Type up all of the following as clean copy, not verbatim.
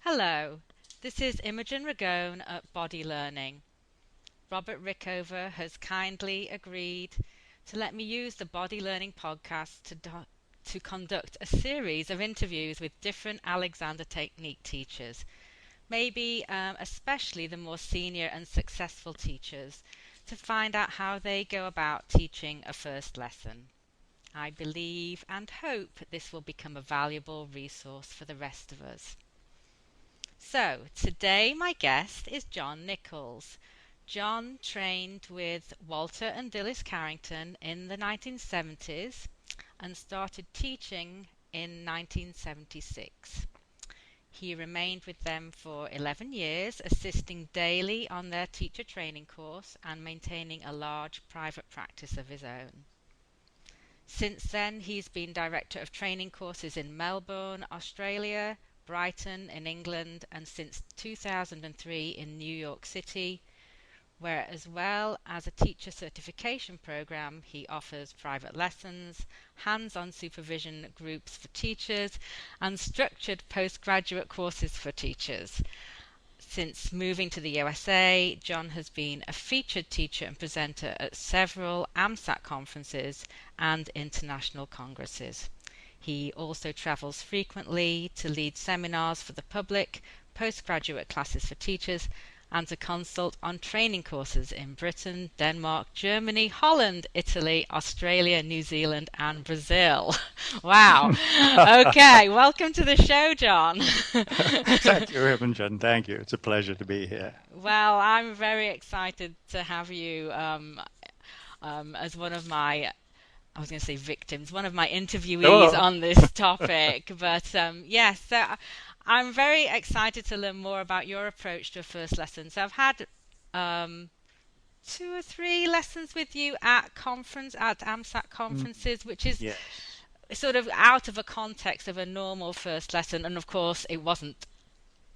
Hello, this is Imogen Ragone at Body Learning. Robert Rickover has kindly agreed to let me use the Body Learning podcast to conduct a series of interviews with different Alexander Technique teachers, maybe especially the more senior and successful teachers, to find out how they go about teaching a first lesson. I believe and hope this will become a valuable resource for the rest of us. So, today my guest is John Nicholls. John trained with Walter and Dilys Carrington in the 1970s and started teaching in 1976. He remained with them for 11 years, assisting daily on their teacher training course and maintaining a large private practice of his own. Since then, he's been director of training courses in Melbourne, Australia, Brighton in England, and since 2003 in New York City, where as well as a teacher certification program, he offers private lessons, hands-on supervision groups for teachers, and structured postgraduate courses for teachers. Since moving to the USA, John has been a featured teacher and presenter at several AMSAT conferences and international congresses. He also travels frequently to lead seminars for the public, postgraduate classes for teachers, and to consult on training courses in Britain, Denmark, Germany, Holland, Italy, Australia, New Zealand, and Brazil. Wow. Okay, welcome to the show, John. Thank you, Imogen. Thank you. It's a pleasure to be here. Well, I'm very excited to have you as one of my, I was going to say victims, one of my interviewees Oh, on this topic. But yes, so I'm very excited to learn more about your approach to a first lesson. So I've had um, two or three lessons with you at AMSAT conferences, which is yes. sort of out of a context of a normal first lesson. And of course, it wasn't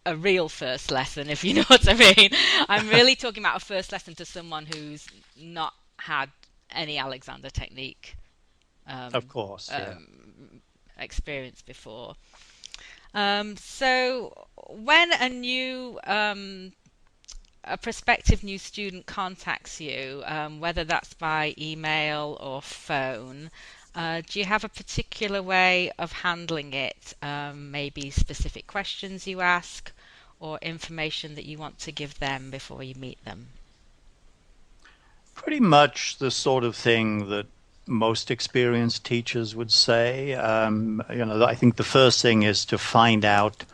a real first lesson, if you know what I mean. I'm really talking about a first lesson to someone who's not had any Alexander Technique Of um, course, yeah. experience before. So when a prospective new student contacts you, whether that's by email or phone, do you have a particular way of handling it? Maybe specific questions you ask or information that you want to give them before you meet them? Pretty much the sort of thing that most experienced teachers would say. I think the first thing is to find out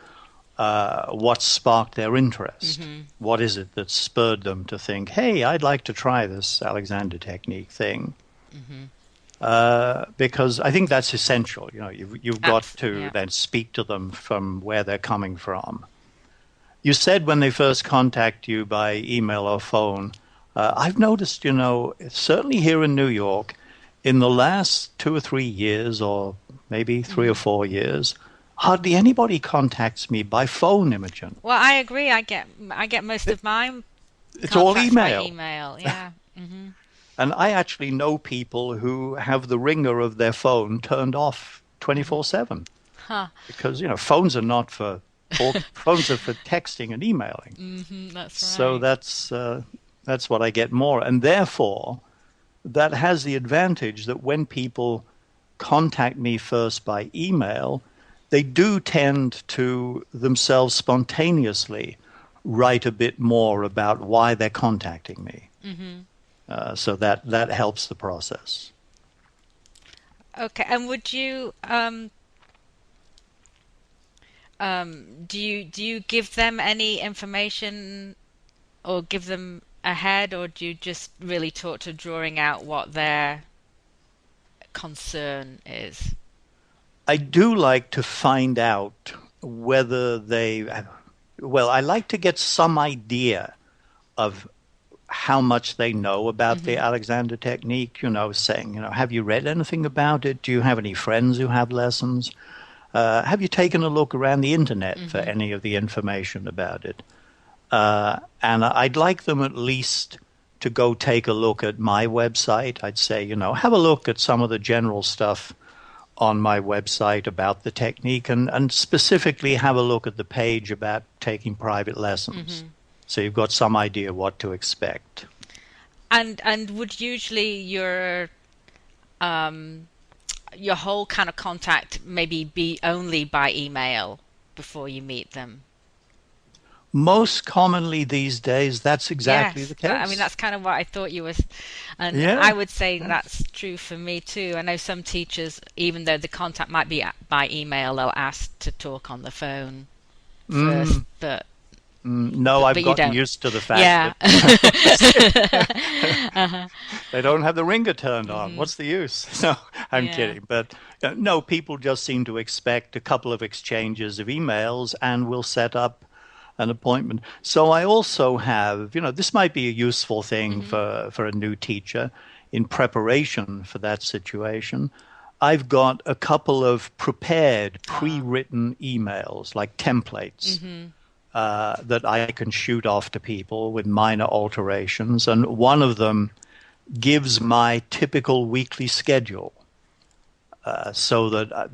what sparked their interest. Mm-hmm. What is it that spurred them to think, hey, I'd like to try this Alexander Technique thing? Mm-hmm. Because I think that's essential. You've got to Yeah. then speak to them from where they're coming from. You said when they first contact you by email or phone, I've noticed, certainly here in New York, in the last 2 or 3 years, or maybe 3 or 4 years, hardly anybody contacts me by phone, Imogen. Well, I agree. I get most It, of my it's all contacts by email. email. Yeah. Mm-hmm. And I actually know people who have the ringer of their phone turned off Mm-hmm. 24/7 Huh. because, phones are not for talk, phones are for texting and emailing. Mm-hmm. That's So right. that's what I get more. And therefore, that has the advantage that when people contact me first by email, they do tend to themselves spontaneously write a bit more about why they're contacting me. Mm-hmm. So that helps the process. Okay. And would you do you give them any information or give them ahead, or do you just really talk to drawing out what their concern is? I do like to find out whether well, I like to get some idea of how much they know about the Mm-hmm. Alexander Technique, saying, have you read anything about it? Do you have any friends who have lessons? Have you taken a look around the internet for Mm-hmm. any of the information about it? And I'd like them at least to go take a look at my website. I'd say, have a look at some of the general stuff on my website about the technique and specifically have a look at the page about taking private lessons. So you've got some idea what to expect. And would usually your whole kind of contact maybe be only by email before you meet them? Most commonly these days, that's exactly Yes, the I mean case. that's kind of what I thought you was, and Yeah. I would say that's true for me too. I know some teachers, even though the contact might be by email, they'll ask to talk on the phone first, Mm, but no, but, I've but you gotten don't. used to the fact Yeah. that they don't have the ringer turned on. Hmm. What's the use? No, I'm Yeah. kidding. But no, people just seem to expect a couple of exchanges of emails and we'll set up an appointment. So I also have, this might be a useful thing Hmm. for a new teacher in preparation for that situation. I've got a couple of prepared, Ah. pre-written emails, like templates, Hmm. that I can shoot off to people with minor alterations. And one of them gives my typical weekly schedule so that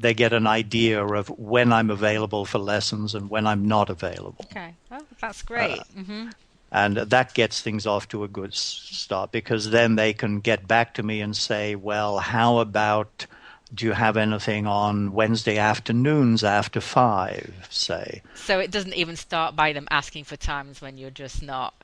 they get an idea of when I'm available for lessons and when I'm not available. Okay. Oh, that's great. Hmm. And that gets things off to a good start because then they can get back to me and say, well, how about do you have anything on Wednesday afternoons after 5, say? So it doesn't even start by them asking for times when you're just not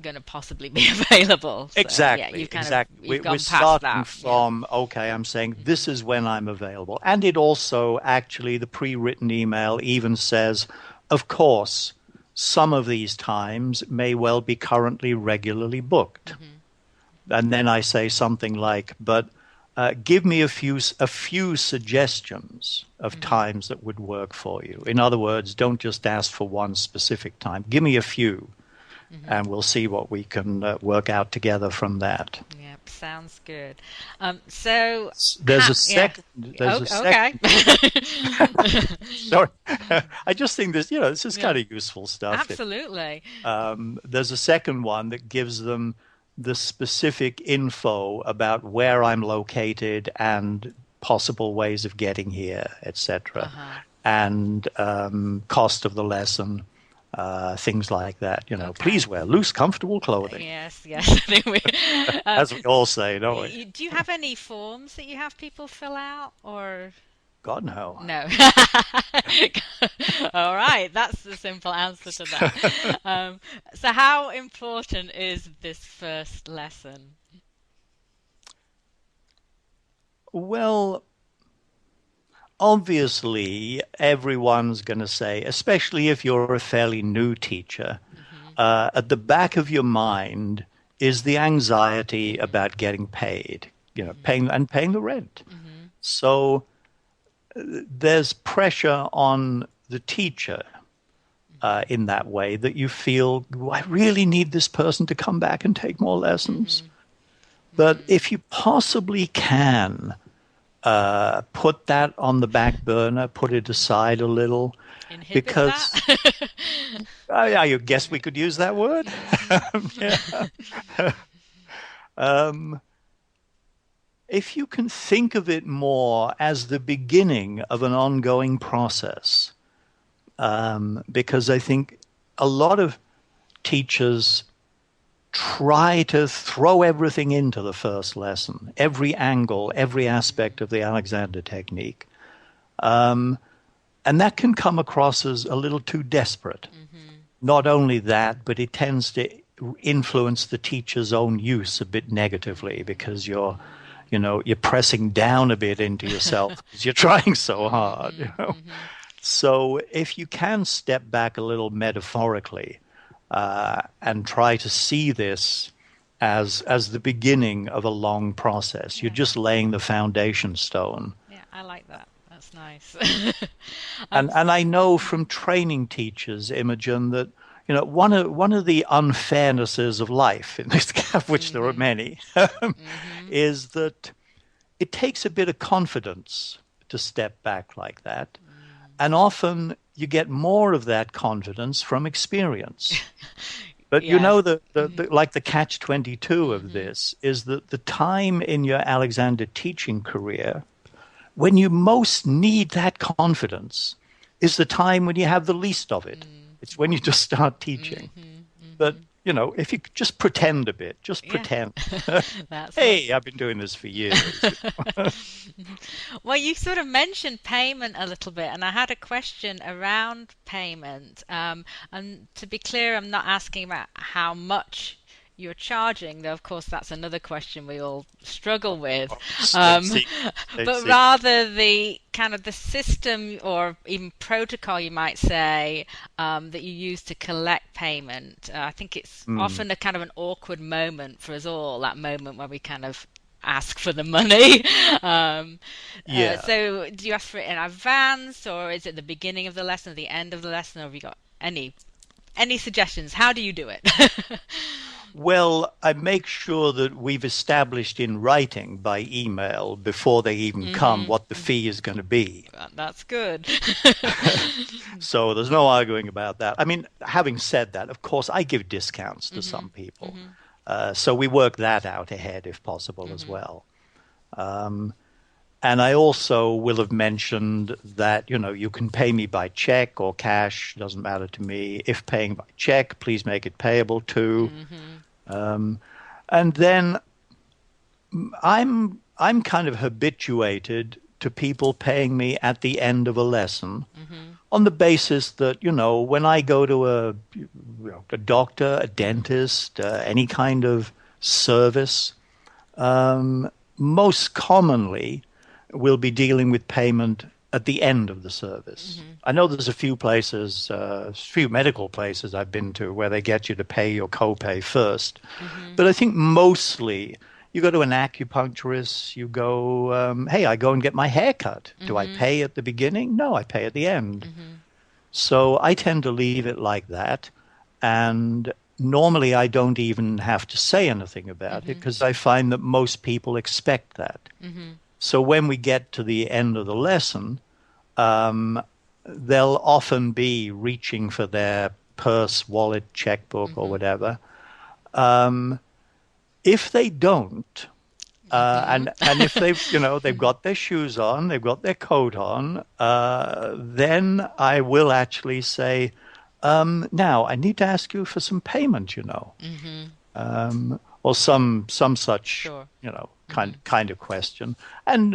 going to possibly be available. So yeah, Exactly, exactly. you've We're gone past starting that. Yeah. from, okay, I'm saying this Hmm. is when I'm available. And it also, actually, the pre-written email even says, of course, some of these times may well be currently regularly booked. Hmm. And then I say something like, but give me a few suggestions of Hmm. times that would work for you. In other words, don't just ask for one specific time. Give me a few, Hmm. and we'll see what we can work out together from that. Yep, sounds good. So, There's a yeah. second. There's Oh, a okay. second. Sorry, I just think this is Yeah, kind of useful stuff. absolutely. There's a second one that gives them the specific info about where I'm located and possible ways of getting here, etc., Uh-huh. and cost of the lesson, things like that. Okay. Please wear loose, comfortable clothing, Yes, yes. Anyway, uh, as we all say, don't we? do you have any forms that you have people fill out, or God no. no? All right, that's the simple answer to that. So, how important is this first lesson? Well, obviously, everyone's going to say, especially if you're a fairly new teacher, Hmm. at the back of your mind is the anxiety about getting paid, Hmm. paying the rent. Hmm. So there's pressure on the teacher in that way that you feel, I really need this person to come back and take more lessons. Hmm. But Hmm. if you possibly can put that on the back burner, put it aside a little, Inhibit because that? I guess we could use that word. Hmm. Yeah. Um, if you can think of it more as the beginning of an ongoing process, because I think a lot of teachers try to throw everything into the first lesson, every angle, every aspect of the Alexander technique. And that can come across as a little too desperate. Hmm. Not only that, but it tends to influence the teacher's own use a bit negatively because you're pressing down a bit into yourself because you're trying so hard. Hmm. Hmm. So if you can step back a little metaphorically and try to see this as the beginning of a long process, you're Yeah. just laying the foundation stone. Yeah, I like that. That's nice. And Um, and I know mhm. from training teachers, Imogen, that one of the unfairnesses of life, in this of which there are Mhm. many, Mhm. is that it takes a bit of confidence to step back like that. Mm. And often you get more of that confidence from experience. But you Yes. know, like the catch-22 of Hmm. this is that the time in your Alexander teaching career when you most need that confidence is the time when you have the least of it. It's when you just start teaching. Hmm. But, Hmm. if you could just pretend a bit, just Yeah. pretend. That's what. Hey, I've been doing this for years. Well, you sort of mentioned payment a little bit, and I had a question around payment. And to be clear, I'm not asking about how much you're charging, though, of course, that's another question we all struggle with. Let's Um, see. Let's but see. rather the kind of the system or even protocol, you might say, that you use to collect payment. I think it's Mm, often a kind of an awkward moment for us all, that moment where we kind of ask for the money. Um, yeah. so do you ask for it in advance, or is it the beginning of the lesson, or the end of the lesson, or have you got any suggestions? How do you do it? Well, I make sure that we've established in writing by email before they even come Hmm. what the fee is going to be. That's good. So there's no arguing about that. I mean, having said that, of course, I give discounts to Hmm. some people. Hmm. So we work that out ahead if possible as Hmm. well. And I also will have mentioned that, you can pay me by check or cash, doesn't matter to me. If paying by check, please make it payable too. Hmm. And then I'm kind of habituated to people paying me at the end of a lesson Hmm. on the basis that, when I go to a doctor, a dentist, any kind of service, most commonly we'll be dealing with payment at the end of the service. Hmm. I know there's a few places, a few medical places I've been to where they get you to pay your copay first. Hmm. But I think mostly you go to an acupuncturist, you go, hey, I go and get my hair cut. Do I Hmm. pay at the beginning? No, I pay at the end. Hmm. So I tend to leave it like that. And normally I don't even have to say anything about it Hmm. because I find that most people expect that. Hmm. So when we get to the end of the lesson, um, they'll often be reaching for their purse, wallet, checkbook, or Hmm. whatever. If they don't, Hmm. and if they've got their shoes on, they've got their coat on, then I will actually say, now I need to ask you for some payment, Hmm. or some such Sure. kind Hmm. kind of question, and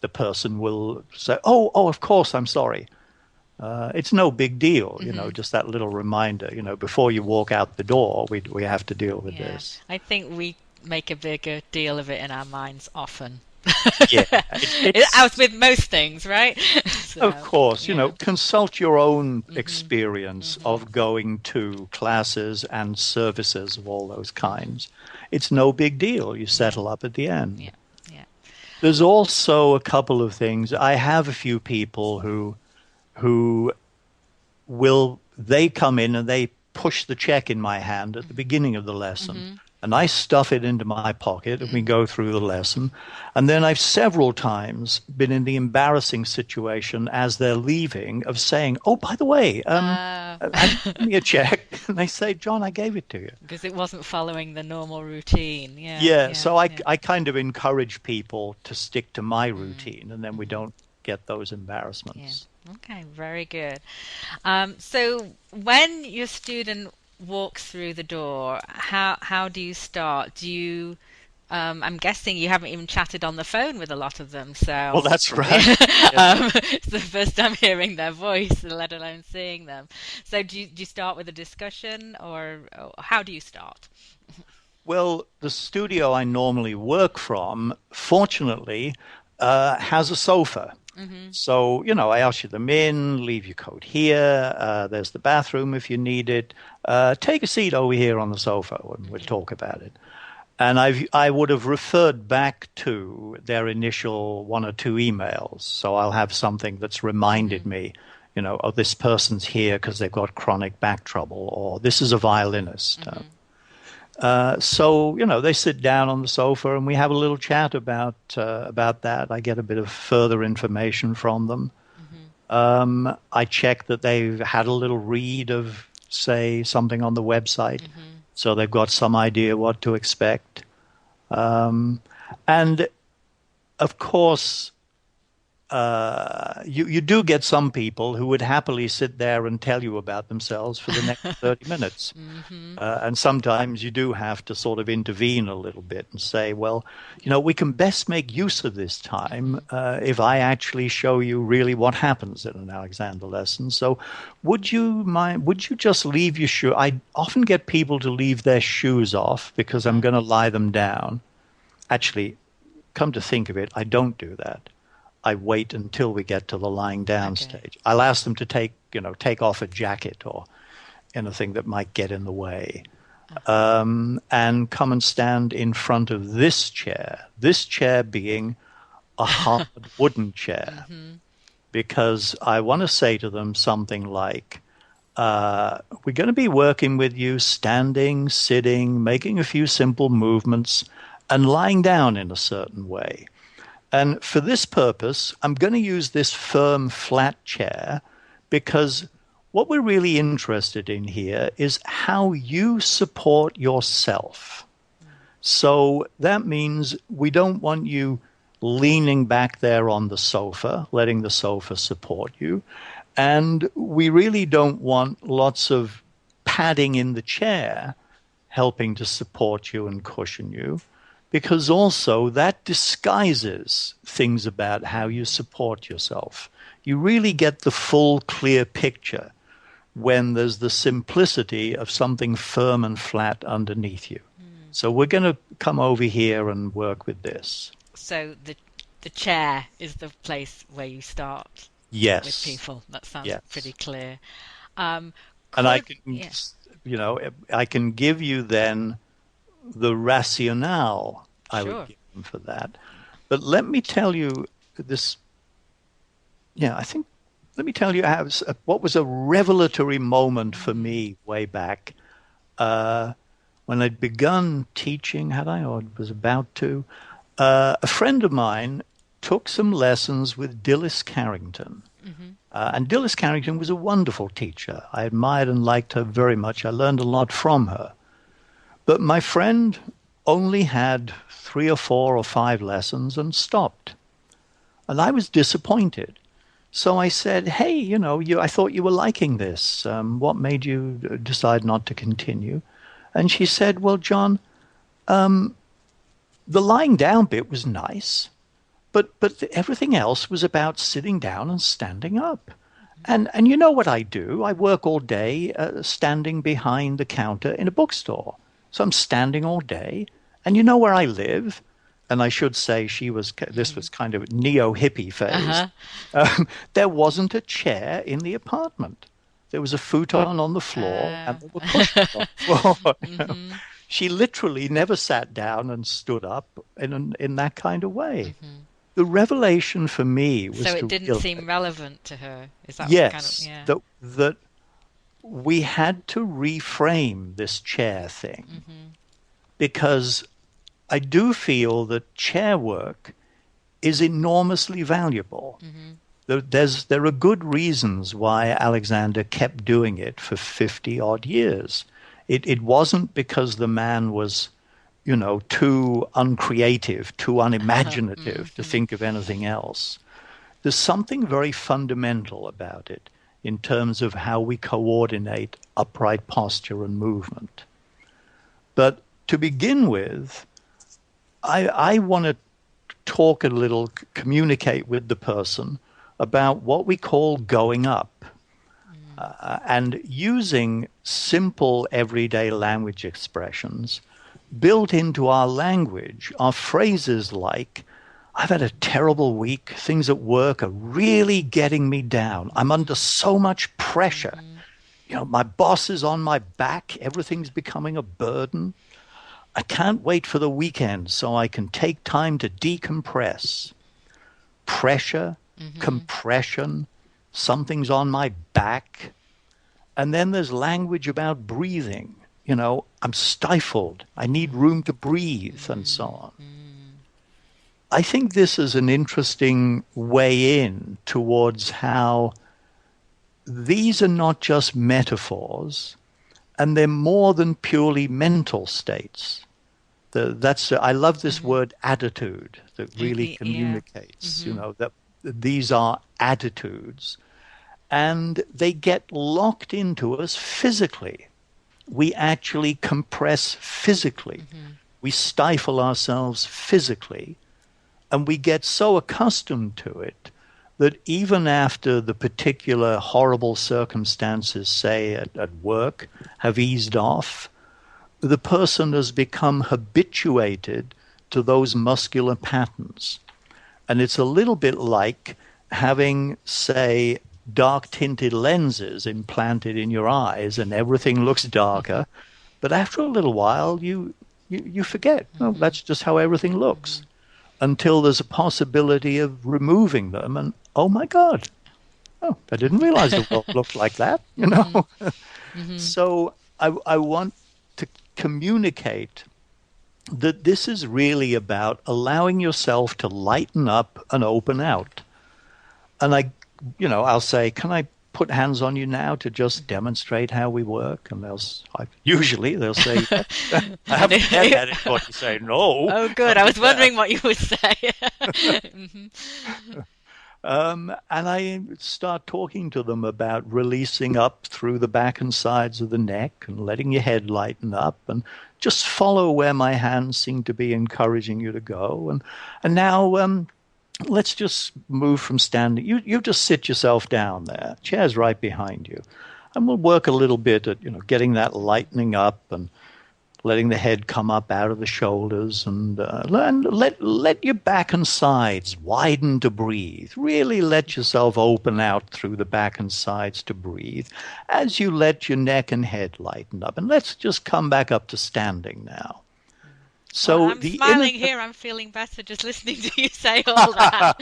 the person will say, oh, of course, I'm sorry. It's no big deal, Hmm. just that little reminder, before you walk out the door, we have to deal with Yeah, this. I think we make a bigger deal of it in our minds often. Yeah, As it's with most things, right? of So, course, yeah. consult your own Hmm. experience Hmm. of going to classes and services of all those Hmm. kinds. It's no big deal. You Yeah, settle up at the end. yeah, yeah. There's also a couple of things. I have a few people who will they come in and they push the check in my hand at the beginning of the lesson. Hmm. And I stuff it into my pocket and we go through the lesson. And then I've several times been in the embarrassing situation as they're leaving of saying, oh, by the way, Uh, have you given me a check? And they say, John, I gave it to you. because it wasn't following the normal routine. Yeah, Yeah, yeah, so I, yeah. I kind of encourage people to stick to my Mm. routine and then we Hmm. don't get those Yeah. embarrassments. Okay, very good. So when your student walks through the door, how do you start? Do you I'm guessing you haven't even chatted on the phone with a lot of them, Well, so that's right. Yeah. it's the first time hearing their voice, let alone seeing them. So do you start with a discussion, or how do you start? Well, the studio I normally work from, fortunately, has a sofa. Hmm. So, I usher them in, leave your coat here. There's the bathroom if you need it. Take a seat over here on the sofa and we'll Hmm. talk about it. And I would have referred back to their initial one or two emails. So I'll have something that's reminded Hmm. me, oh, this person's here because they've got chronic back trouble, or this is a violinist. Hmm. So they sit down on the sofa and we have a little chat about that. I get a bit of further information from them. Hmm. I check that they've had a little read of say, something on the website, Mm-hmm. so they've got some idea what to expect. And of course, you do get some people who would happily sit there and tell you about themselves for the next 30 minutes. Mm-hmm. And sometimes you do have to sort of intervene a little bit and say, well, we can best make use of this time Mm-hmm. if I actually show you really what happens in an Alexander lesson. So would you just leave your shoe? I often get people to leave their shoes off because I'm Uh-huh. going to lie them down. Actually, come to think of it, I don't do that. I wait until we get to the lying down Okay. stage. I'll ask them to take off a jacket or anything that might get in the way, Uh-huh. and come and stand in front of this chair being a hard wooden chair, Mm-hmm. because I want to say to them something like, we're going to be working with you standing, sitting, making a few simple movements, and lying down in a certain way. And for this purpose, I'm going to use this firm, flat chair because what we're really interested in here is how you support yourself. So that means we don't want you leaning back there on the sofa, letting the sofa support you. And we really don't want lots of padding in the chair helping to support you and cushion you, because also that disguises things about how you support yourself. You really get the full, clear picture when there's the simplicity of something firm and flat underneath you. Mm. So we're going to come over here and work with this. So the chair is the place where you start with Yes, people. That sounds pretty yes. clear. And Could yeah, I can give you then the rationale I would sure. give them for that. But let me tell you this. Yeah, I think. Let me tell you what was a revelatory moment for Mm. me way back uh, when I'd begun teaching. Had I, or was about to? A friend of mine took some lessons with Dilys Carrington. Mm-hmm. And Dilys Carrington was a wonderful teacher. I admired and liked her very much. I learned a lot from her. But my friend only had 3 or 4 or 5 lessons and stopped. And I was disappointed. So I said, hey, I thought you were liking this. What made you decide not to continue? And she said, well, John, the lying down bit was nice, but everything else was about sitting down and standing up. And you know what I do? I work all day standing behind the counter in a bookstore. So I'm standing all day. And you know where I live? And I should say this Mm-hmm. was kind of neo-hippie phase. Uh-huh. There wasn't a chair in the apartment. There was a futon on the floor Uh, and there were cushions on the floor. mm-hmm. She literally never sat down and stood up in that kind of way. Mm-hmm. The revelation for me So was it to didn't realize, seem relevant to her. Is that kind of yes, yeah? that we had to reframe this chair thing, Mm-hmm. because I do feel that chair work is enormously valuable. Mm-hmm. There are good reasons why Alexander kept doing it for 50 odd years. It wasn't because the man was, too uncreative, too unimaginative to Mm-hmm. think of anything else. There's something very fundamental about it in terms of how we coordinate upright posture and movement. But to begin with, I want to talk a little, communicate with the person about what we call going up, Mm. and using simple everyday language expressions built into our language are phrases like, I've had a terrible week. Things at work are really getting me down. I'm under so much pressure. Mm-hmm. My boss is on my back. Everything's becoming a burden. I can't wait for the weekend so I can take time to decompress. Pressure, Mm-hmm. compression, something's on my back. And then there's language about breathing. I'm stifled. I need room to breathe, and so on. Mm-hmm. I think this is an interesting way in towards how these are not just metaphors, and they're more than purely mental states. I love this Mm-hmm. word attitude that really Yeah. communicates, Mm-hmm. that these are attitudes and they get locked into us physically. We actually compress physically. Mm-hmm. We stifle ourselves physically, and we get so accustomed to it that even after the particular horrible circumstances, say at work, have eased off, the person has become habituated to those muscular patterns. And it's a little bit like having, say, dark tinted lenses implanted in your eyes and everything looks darker. But after a little while, you forget. Oh, Mm-hmm. that's just how everything looks Mm-hmm. until there's a possibility of removing them. And oh my God, oh, I didn't realize the world looked like that, Mm-hmm. Mm-hmm. So I want to communicate that this is really about allowing yourself to lighten up and open out. And I'll say, can I put hands on you now to just demonstrate how we work? And usually they'll say, yes. I And haven't yet had anybody say no. oh, good. Not I was yet. wondering what you would say. Mm-hmm. And I start talking to them about releasing up through the back and sides of the neck and letting your head lighten up and just follow where my hands seem to be encouraging you to go. And now let's just move from standing. You just sit yourself down there. Chair's right behind you. And we'll work a little bit at, getting that lightening up and letting the head come up out of the shoulders and let your back and sides widen to breathe. Really let yourself open out through the back and sides to breathe as you let your neck and head lighten up. And let's just come back up to standing now. Well, So I'm the inner smiling here. I'm feeling better just listening to you say all that.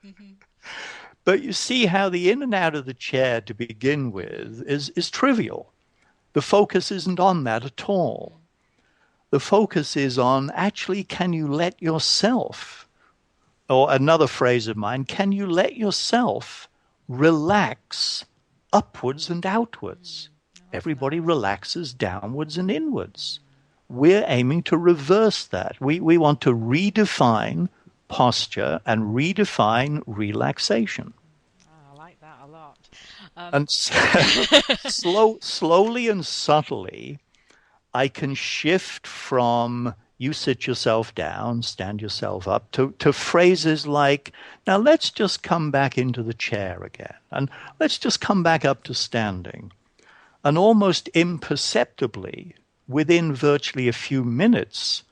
Mhm. But you see how the in and out of the chair to begin with is trivial. The focus isn't on that at all. The focus is on actually, can you let yourself, or another phrase of mine, can you let yourself relax upwards and outwards? Oh, that's Everybody nice. relaxes downwards and inwards. We're aiming to reverse that. We want to redefine posture and redefine relaxation. Oh, I like that a lot. And slowly and subtly, I can shift from you sit yourself down, stand yourself up, to phrases like, now let's just come back into the chair again, and let's just come back up to standing. And almost imperceptibly, within virtually a few minutes,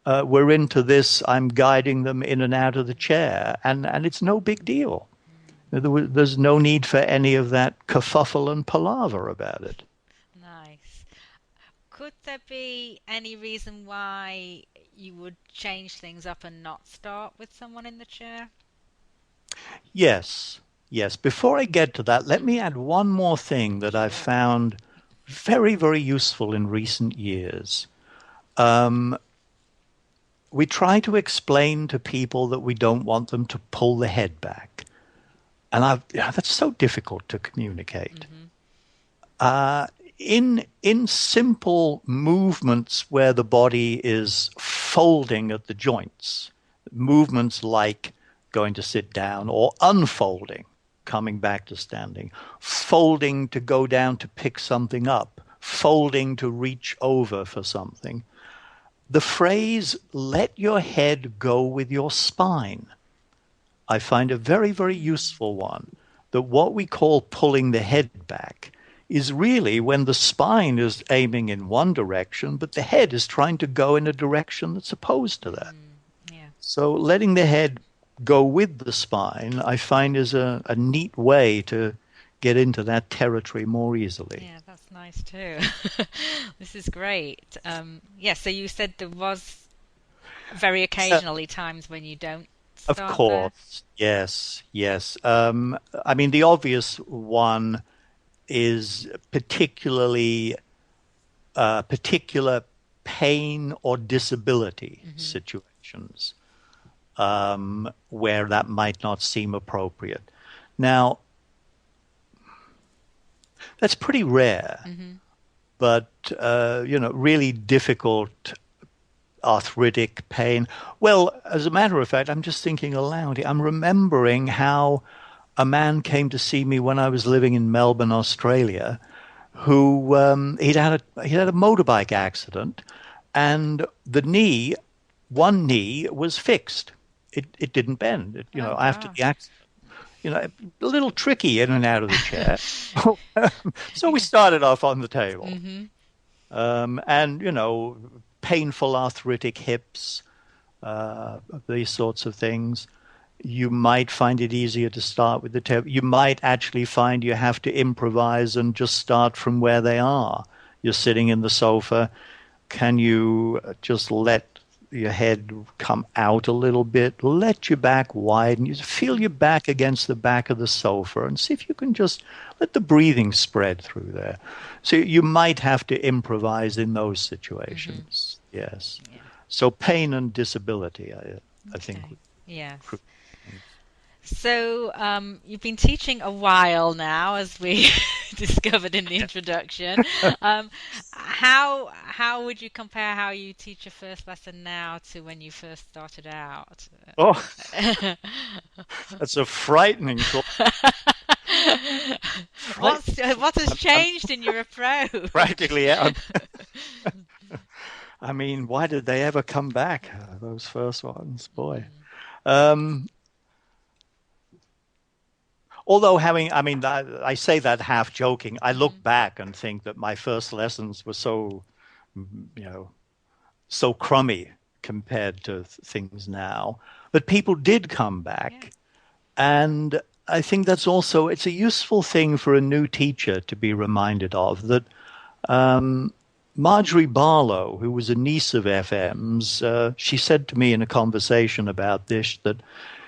we're into this, I'm guiding them in and out of the chair, and it's no big deal. There's no need for any of that kerfuffle and palaver about it. Nice. Could there be any reason why you would change things up and not start with someone in the chair? Yes, yes. Before I get to that, let me Mm-hmm. add one more thing that I've Sure. found very, very useful in recent years. Um, we try to explain to people that we don't want them to pull the head back. And that's so difficult to communicate. Mm-hmm. Uh, in simple movements where the body is folding at the joints, movements like going to sit down or unfolding, coming back to standing, folding to go down to pick something up, folding to reach over for something. The phrase, let your head go with your spine, I find a very, very Mm. useful one. That what we call pulling the head back is really when the spine is aiming in one direction, but the head is trying to go in a direction that's opposed to that. Mm. Yeah. So letting the head go with the spine, I find is a neat way to get into that territory more easily. Yeah, that's nice too. This is great. Yeah, so you said there was very Yeah, occasionally times when you don't of start there. course. Yes, yes. I mean, the obvious one is particular pain or disability Mm-hmm. situations where that might not seem appropriate. Now, That's pretty rare, Mm-hmm. but really difficult arthritic pain. Well, as a matter of fact, I'm just thinking aloud. I'm remembering how a man came to see me when I was living in Melbourne, Australia, who he'd had a motorbike accident, and one knee was fixed. It didn't bend. Oh After the gosh. accident, a little tricky in and out of the chair. So we Yeah. started off on the table, Mm-hmm. and painful arthritic hips, these sorts of things. You might find it easier to start with the table. You might actually find you have to improvise and just start from where they are. You're sitting in the sofa. Can you just let your head come out a little bit? Let your back widen. You feel your back against the back of the sofa and see if you can just let the breathing spread through there. So you might have to improvise in those Mm-hmm. situations. Yes. Yeah. So pain and disability, I think, Okay. would Yes. be things. So, you've been teaching a while now, as we discovered in the introduction. Um, how would you compare how you teach your first lesson now to when you first started out? Oh, that's a frightening thought. What's Frightening thought. what has I'm changed in your approach? practically out. I mean, why did they ever come back? Those first ones, boy. Mm, Um, Although I mean, I say that half joking. I look mm, back and think that my first lessons were you know, so crummy compared to things now. But people did come yeah. back, and I think it's a useful thing for a new teacher to be reminded of that. Marjorie Barlow, who was a niece of FM's, she said to me in a conversation about this that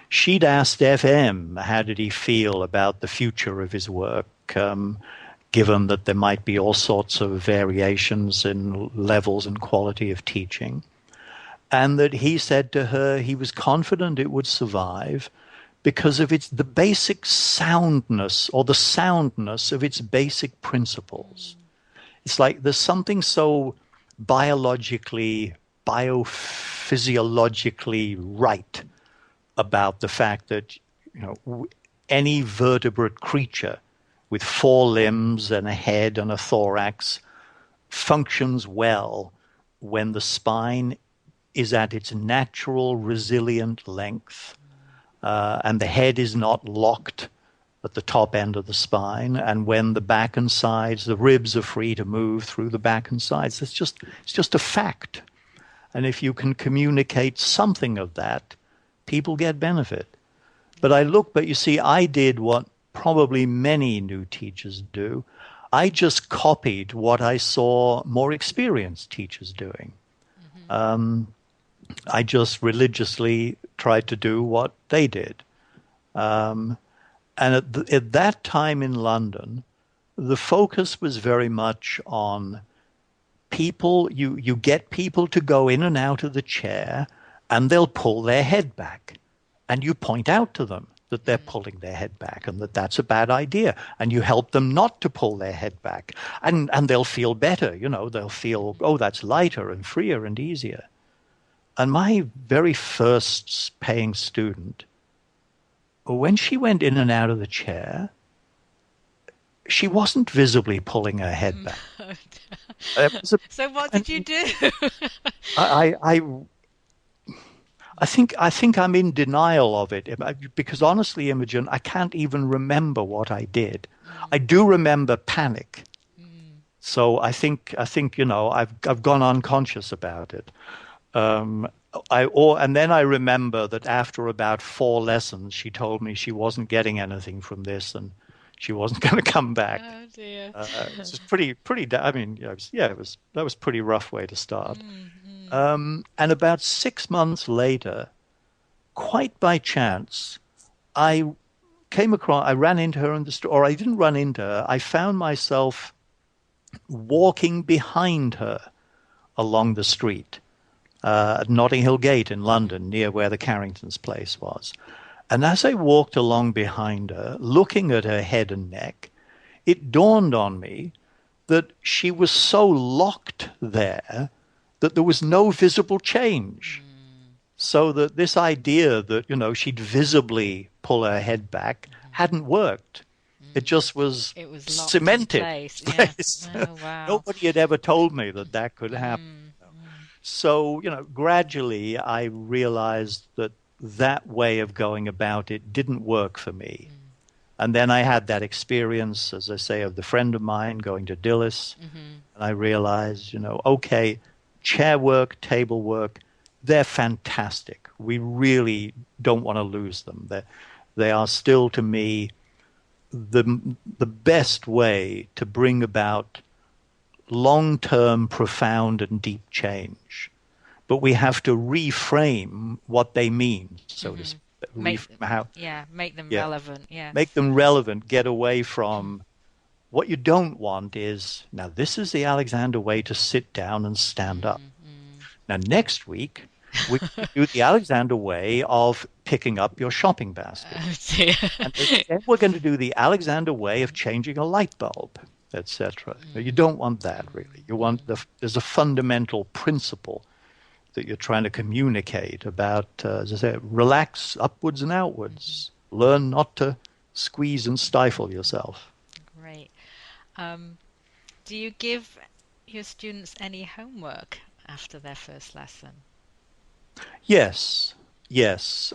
she'd asked FM how did he feel about the future of his work, given that there might be all sorts of variations in levels and quality of teaching. And that he said to her he was confident it would survive because of the basic soundness or the soundness of its basic principles. It's like there's something so biologically, biophysiologically right about the fact that any vertebrate creature with four limbs and a head and a thorax functions well when the spine is at its natural resilient length, and the head is not locked at the top end of the spine, and when the back and sides, the ribs are free to move through the back and sides. It's just a fact. And if you can communicate something of that, people get benefit. But you see, I did what probably many new teachers do. I just copied what I saw more experienced teachers doing. Mm-hmm. I just religiously tried to do what they did. Um, and at that time in London, the focus was very much on people. You get people to go in and out of the chair, and they'll pull their head back. And you point out to them that they're Mm, pulling their head back and that that's a bad idea. And you help them not to pull their head back. And they'll feel better. They'll feel, oh, that's lighter and freer and easier. And my very first paying student, when she went in and out of the chair, she wasn't visibly pulling her head mm. back. It was a, So what did you and do? I, I, I think I'm in denial of it because honestly, Imogen, I can't even remember what I did. I Mm, do remember panic. mm, So I think I've gone unconscious about it. Um, and then I remember that after about four lessons, she told me she wasn't getting anything from this and she wasn't going to come back. oh dear. It's just pretty. I mean, that was pretty rough way to start. Mm, mm, And about 6 months later, quite by chance, I ran into her in the store, or I didn't run into her. I found myself walking behind her along the street at Notting Hill Gate in London, near where the Carringtons' place was. And as I walked along behind her, looking at her head and neck, it dawned on me that she was so locked there that there was no visible change. Mm, So that this idea that, she'd visibly pull her head back mhm, hadn't worked. It mhm. just was It was locked in cemented place. in Yeah. place. Oh, wow. Nobody had ever told me that that could happen. Mm, mm, So, gradually I realized that that way of going about it didn't work for me. mm, And then I had that experience, as I say, of the friend of mine going to Dillis, mhm, and I realized, okay, chair work, table work, they're fantastic. We really don't want to lose them. They are still, to me, the the best way to bring about long-term, profound, and deep change. But we have to reframe what they mean, so to mhm. speak. Make, How, yeah, make them yeah, relevant. Yeah. make them relevant. Get away from what you don't want is now. This is the Alexander way to sit down and stand up. Mm, mm. Now, next week, we're going to do the Alexander way of picking up your shopping basket. Oh dear. And then we're going to do the Alexander way of changing a light bulb, etc. You Mm, don't want that, really. You mm, want there's a fundamental principle that you're trying to communicate about, as I say, relax upwards and mhm. outwards. Learn not to squeeze and stifle yourself. Great. Um, do you give your students any homework after their first lesson? Yes, yes.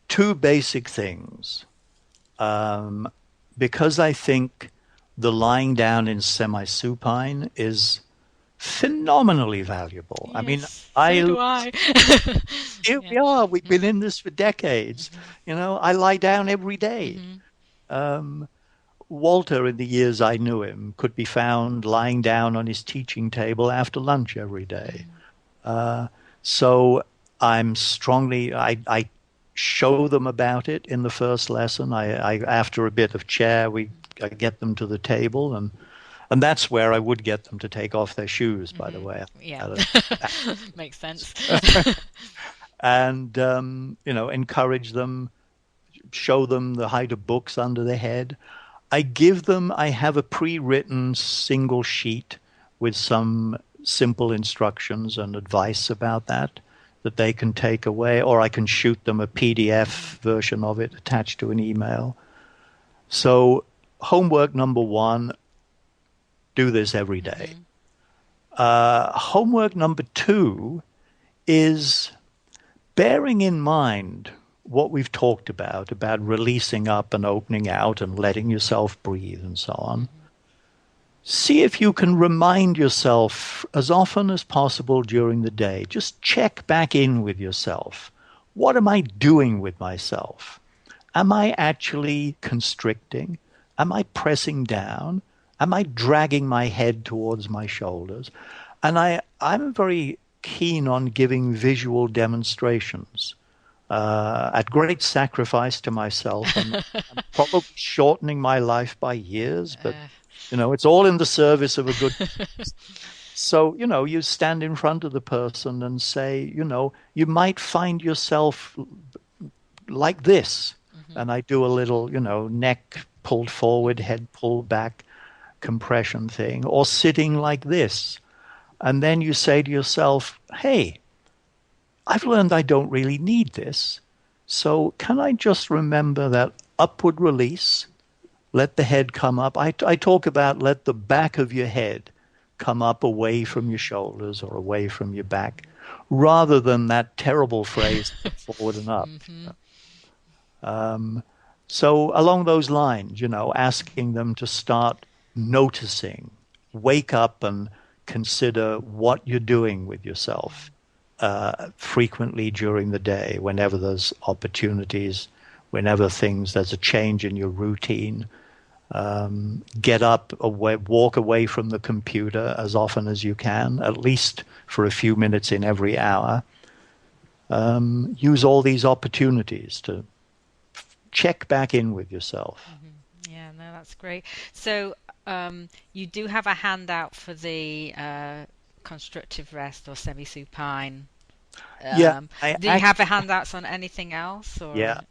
Two basic things. Um, because I think the lying down in semi-supine is phenomenally valuable. I mean, Yes, so I do I. here Yeah. we are. We've been Mm, in this for decades. mhm, I lie down every day. mhm, Um, Walter, in the years I knew him, could be found lying down on his teaching table after lunch every day. mm, Uh, so I show them about it in the first lesson. After a bit of chair, I get them to the table, and that's where I would get them to take off their shoes, by the mhm. way. Yeah. Makes sense. And, encourage them, show them the height of books under their head. I have a pre-written single sheet with some simple instructions and advice about that they can take away, or I can shoot them a PDF version of it attached to an email. So, homework number one, do this every day. Mhm, Homework number two is bearing in mind what we've talked about releasing up and opening out and letting yourself breathe and so on. mhm, See if you can remind yourself as often as possible during the day. Just check back in with yourself. What am I doing with myself? Am I actually constricting? Am I pressing down? Am I dragging my head towards my shoulders? And I'm very keen on giving visual demonstrations at great sacrifice to myself. I'm probably shortening my life by years, but uh, it's all in the service of a good. So, you stand in front of the person and say, you might find yourself like this. mhm, And I do a little, neck pulled forward, head pulled back compression thing, or sitting like this. And then you say to yourself, hey, I've learned I don't really need this. So can I just remember that upward release? Let the head come up. I talk about let the back of your head come up away from your mm, shoulders or away from your back, rather than that terrible phrase, forward and up. mhm, Um, so along those lines, asking them to start noticing, wake up and consider what you're doing with yourself frequently during the day, whenever there's opportunities, whenever there's a change in your routine. Get up, walk away from the computer as often as you can, at least for a few minutes in every hour. Use all these opportunities to check back in with yourself. mhm. Yeah, no, that's great. So, you do have a handout for the constructive rest or semi-supine. Yeah, I Do you have a actually, handouts on anything else, or? yeah,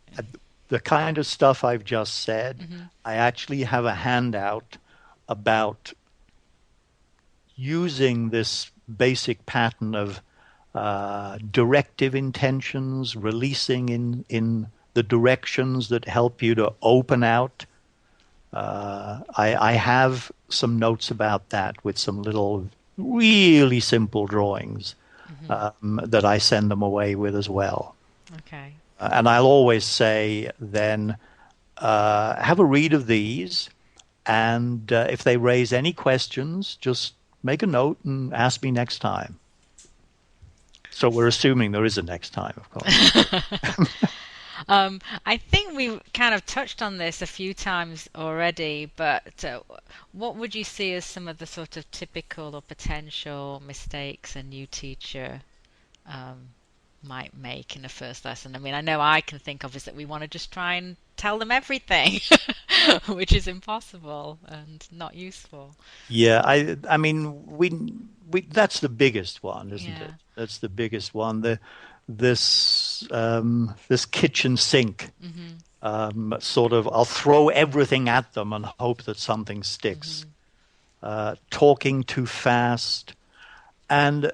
the kind of stuff I've just said, Hmm. I actually have a handout about using this basic pattern of directive intentions, releasing in the directions that help you to open out. I have some notes about that with some little really simple drawings Hmm. that I send them away with as well. Okay. And I'll always say then, have a read of these, and if they raise any questions, just make a note and ask me next time. So we're assuming there is a next time, of course. I think we kind of touched on this a few times already, but what would you see as some of the sort of typical or potential mistakes a new teacher um, might make in a first lesson? I mean, I know I can think of is that we want to just try and tell them everything, which is impossible and not useful. Yeah, I mean, we that's the biggest one, isn't it? Yeah. That's the biggest one. This kitchen sink Hmm. sort of. I'll throw everything at them and hope that something sticks. Hmm. Talking too fast, and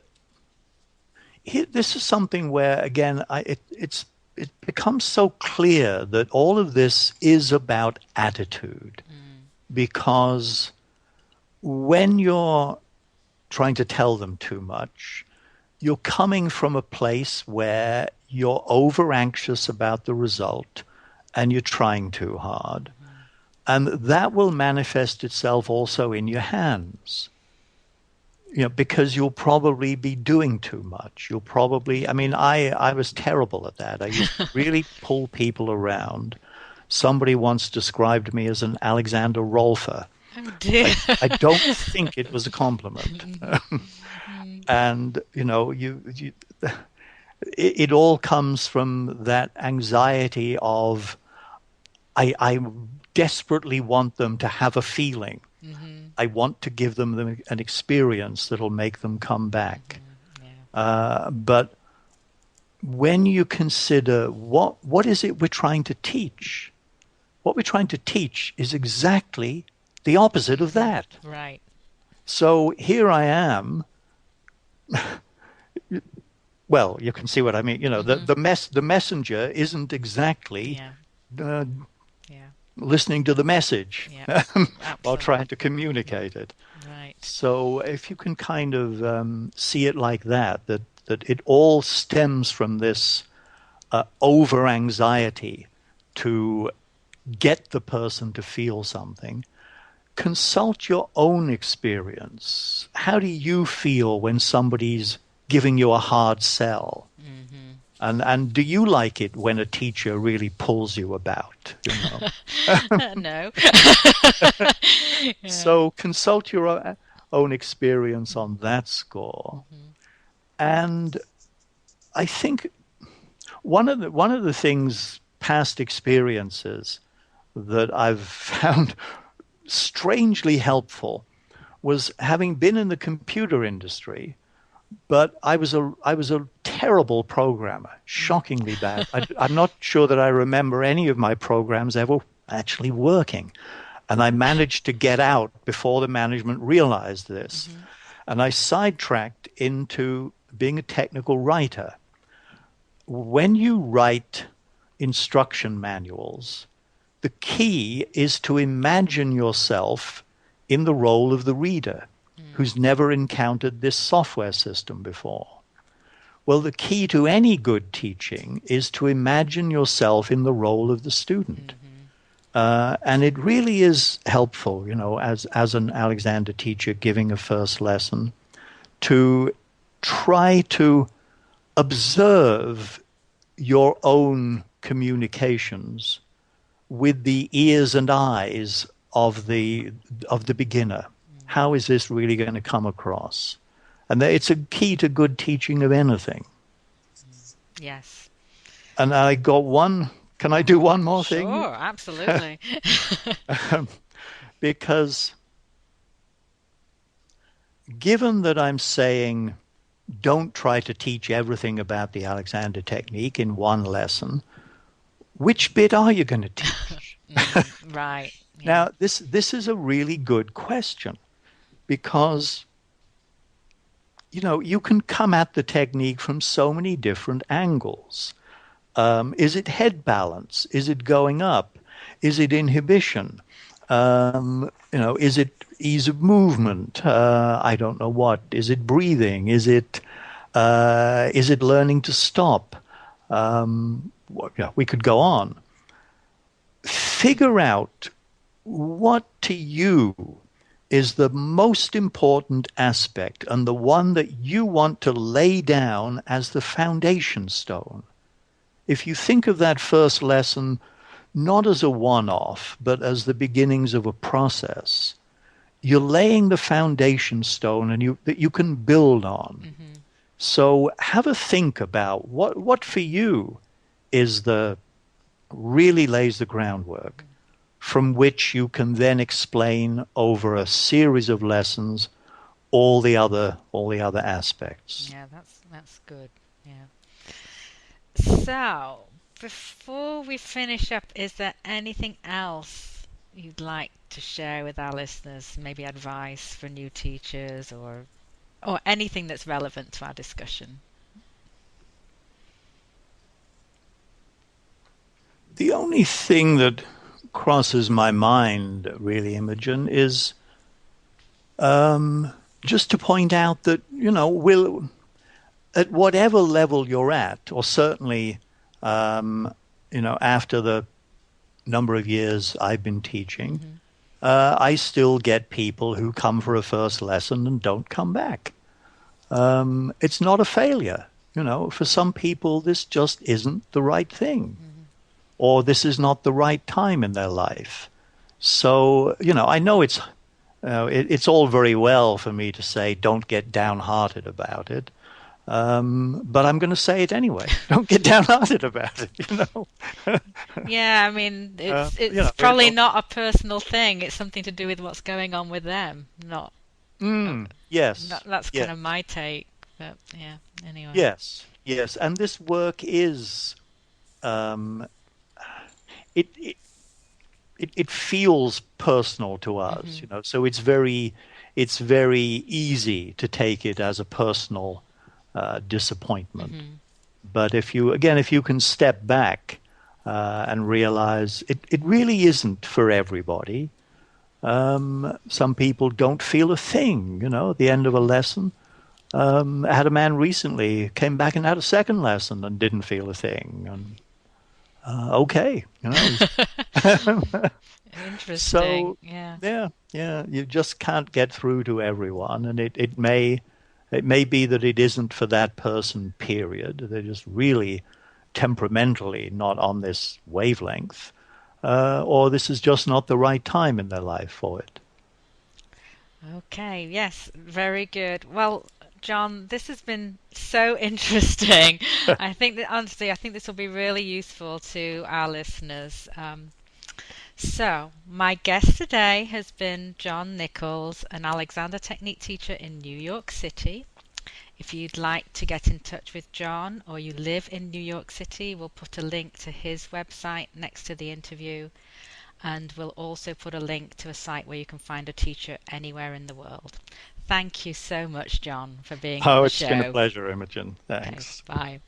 this is something where again, it becomes so clear that all of this is about attitude Mm. because when you're trying to tell them too much, you're coming from a place where you're over anxious about the result and you're trying too hard. Hmm. And that will manifest itself also in your hands. Because you'll probably be doing too much. You'll probably, I mean, I was terrible at that. I used to really pull people around. Somebody once described me as an Alexander Rolfer. Oh dear. I don't think it was a compliment. Hmm. Hmm. And it all comes from that anxiety of I desperately want them to have a feeling. Hmm. I want to give them an experience that'll make them come back. Hmm. Yeah. But when you consider what is it we're trying to teach, what we're trying to teach is exactly the opposite of Hmm. that. Right. So here I am. Well, you can see what I mean. Hmm. The messenger isn't exactly Yeah. uh, Yeah. listening to the message Yeah. while trying to Absolutely. communicate it. Right. So if you can kind of see it like that it all stems from this over anxiety to get the person to feel something. Consult your own experience. How do you feel when somebody's giving you a hard sell? Hmm. And do you like it when a teacher really pulls you about, No. Yeah. So consult your own experience on that score. Hmm. And I think one of the things, past experiences that I've found strangely helpful was having been in the computer industry, but I was a terrible programmer, shockingly bad. I'm not sure that I remember any of my programs ever actually working. And I managed to get out before the management realized this. Hmm. And I sidetracked into being a technical writer. When you write instruction manuals, the key is to imagine yourself in the role of the reader Mm. who's never encountered this software system before. Well, the key to any good teaching is to imagine yourself in the role of the student. Hmm. And it really is helpful, as an Alexander teacher giving a first lesson, to try to observe your own communications with the ears and eyes of the beginner. How is this really going to come across? And it's a key to good teaching of anything. Yes. And I got one. Can I do one more thing? Sure, absolutely. Because given that I'm saying don't try to teach everything about the Alexander technique in one lesson, which bit are you going to teach? Right. Yeah. Now, this is a really good question because you can come at the technique from so many different angles. Is it head balance? Is it going up? Is it inhibition? Is it ease of movement? I don't know what. Is it breathing? Is it learning to stop? We could go on. Figure out what to you is the most important aspect and the one that you want to lay down as the foundation stone. If you think of that first lesson not as a one-off, but as the beginnings of a process, you're laying the foundation stone that you can build on. Mm-hmm. So have a think about what for you is the really lays the groundwork from which you can then explain over a series of lessons all the other aspects. Yeah, that's good. Yeah. So, before we finish up, is there anything else you'd like to share with our listeners? Maybe advice for new teachers or anything that's relevant to our discussion? The only thing that crosses my mind, really, Imogen, is just to point out that, at whatever level you're at, or certainly, after the number of years I've been teaching, Mm-hmm. I still get people who come for a first lesson and don't come back. It's not a failure. For some people, this just isn't the right thing, Mm-hmm. or this is not the right time in their life. So, I know it's all very well for me to say don't get downhearted about it. But I'm going to say it anyway. Don't get downhearted about it. Yeah, I mean, Uh, it's you it's know, probably it'll, not a personal thing. It's something to do with what's going on with them. Not yes, that's kind yes, of my take. But yeah, anyway. yes. And this work is, um, it, it, it feels personal to us, Hmm. so it's very easy to take it as a personal disappointment. Hmm. But if you can step back and realize it really isn't for everybody. Some people don't feel a thing, at the end of a lesson. I had a man recently came back and had a second lesson and didn't feel a thing. And okay, Interesting. so Yeah. yeah, you just can't get through to everyone, and it may be that it isn't for that person. Period. They're just really temperamentally not on this wavelength, or this is just not the right time in their life for it. Okay. Yes. Very good. Well, John, this has been so interesting. I think that honestly, I think this will be really useful to our listeners. So, my guest today has been John Nicholls, an Alexander Technique teacher in New York City. If you'd like to get in touch with John or you live in New York City, we'll put a link to his website next to the interview, and we'll also put a link to a site where you can find a teacher anywhere in the world. Thank you so much, John, for being on Oh, the it's been a show. pleasure, Imogen. Okay, Thanks. bye.